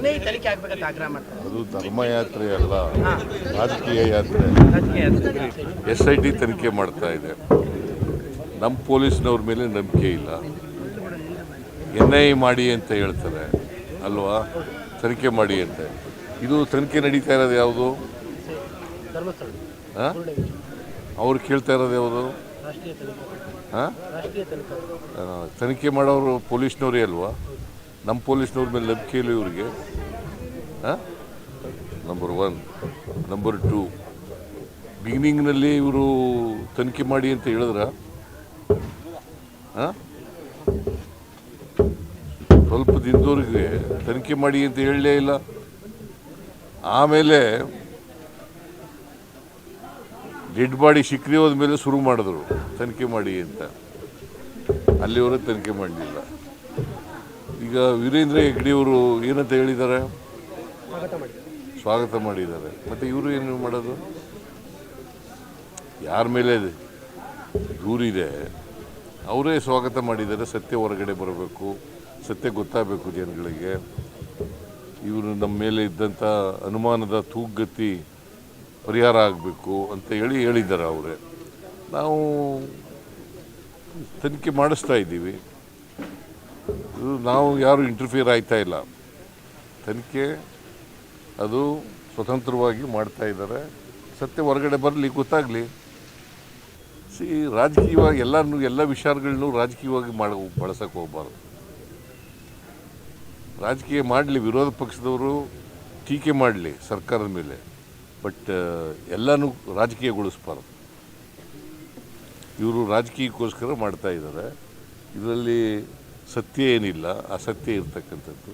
ತನಿಖೆ ಆಗ್ಬೇಕಂತ ಆಗ್ರಹ ಮಾಡ್ತಾರೆ. ಅದು ಧರ್ಮಯಾತ್ರೆ ಅಲ್ಲ, ರಾಜಕೀಯ ಯಾತ್ರೆ. SIT ತನಿಖೆ ಮಾಡ್ತಾ ಇದೆ. ನಮ್ಮ ಪೊಲೀಸ್ನವ್ರ ಮೇಲೆ ನಂಬಿಕೆ ಇಲ್ಲ. NIA ಮಾಡಿ ಅಂತ ಹೇಳ್ತಾರೆ ಅಲ್ವಾ, ತನಿಖೆ ಮಾಡಿ ಅಂತ. ಇದು ತನಿಖೆ ನಡೀತಾ ಇರೋದು ಯಾವುದು? ಅವ್ರು ಕೇಳ್ತಾ ಇರೋದು ಯಾವುದು? ತನಿಖೆ ಮಾಡೋರು ಪೊಲೀಸ್ನವರೇ ಅಲ್ವಾ? ನಮ್ಮ ಪೊಲೀಸ್ನವ್ರ ಮೇಲೆ ನಂಬಿಕೆ ಇಲ್ಲ ಇವ್ರಿಗೆ. ನಂಬರ್ 1. ನಂಬರ್ 2, ಬಿಗಿನಿಂಗ್ನಲ್ಲಿ ಇವರು ತನಿಖೆ ಮಾಡಿ ಅಂತ ಹೇಳಿದ್ರ? ಸ್ವಲ್ಪ ದಿನದವರೆಗೆ ತನಿಖೆ ಮಾಡಿ ಅಂತ ಹೇಳಲೇ ಇಲ್ಲ. ಆಮೇಲೆ ಡೆಡ್ ಬಾಡಿ ಸಿಕ್ಕದೆ ಹೋದ್ಮೇಲೆ ಶುರು ಮಾಡಿದ್ರು ತನಿಖೆ ಮಾಡಿ ಅಂತ. ಅಲ್ಲಿವರೆಗೆ ತನಿಖೆ ಮಾಡಲಿಲ್ಲ. ಈಗ ವೀರೇಂದ್ರ ಹೆಗ್ಗಡೆಯವರು ಏನಂತ ಹೇಳಿದ್ದಾರೆ? ಸ್ವಾಗತ ಮಾಡಿದ್ದಾರೆ. ಮತ್ತು ಇವರು ಏನು ಮಾಡೋದು? ಯಾರ ಮೇಲೆ ದೂರಿದೆ ಅವರೇ ಸ್ವಾಗತ ಮಾಡಿದ್ದಾರೆ. ಸತ್ಯ ಹೊರಗಡೆ ಬರಬೇಕು, ಸತ್ಯ ಗೊತ್ತಾಗಬೇಕು ಜನಗಳಿಗೆ. ಇವರು ನಮ್ಮ ಮೇಲೆ ಇದ್ದಂಥ ಅನುಮಾನದ ತೂಗುಗತಿ ಪರಿಹಾರ ಆಗಬೇಕು ಅಂತ ಹೇಳಿದ್ದಾರೆ ಅವರೇ. ನಾವು ತನಿಖೆ ಮಾಡಿಸ್ತಾ ಇದ್ದೀವಿ. ನಾವು ಯಾರು ಇಂಟರ್ಫಿಯರ್ ಆಯ್ತಾ ಇಲ್ಲ. ತನಿಖೆ ಅದು ಸ್ವತಂತ್ರವಾಗಿ ಮಾಡ್ತಾ ಇದ್ದಾರೆ. ಸತ್ಯ ಹೊರಗಡೆ ಬರಲಿ, ಗೊತ್ತಾಗಲಿ. ರಾಜಕೀಯವಾಗಿ ಎಲ್ಲ ವಿಚಾರಗಳನ್ನೂ ರಾಜಕೀಯವಾಗಿ ಬಳಸಕ್ಕೆ ಹೋಗಬಾರ್ದು. ರಾಜಕೀಯ ಮಾಡಲಿ, ವಿರೋಧ ಪಕ್ಷದವರು ಟೀಕೆ ಮಾಡಲಿ ಸರ್ಕಾರದ ಮೇಲೆ, ಬಟ್ ಎಲ್ಲನೂ ರಾಜಕೀಯಗೊಳಿಸ್ಬಾರ್ದು. ಇವರು ರಾಜಕೀಯಕ್ಕೋಸ್ಕರ ಮಾಡ್ತಾ ಇದ್ದಾರೆ. ಇದರಲ್ಲಿ ಸತ್ಯ ಏನಿಲ್ಲ, ಅಸತ್ಯ ಇರ್ತಕ್ಕಂಥದ್ದು.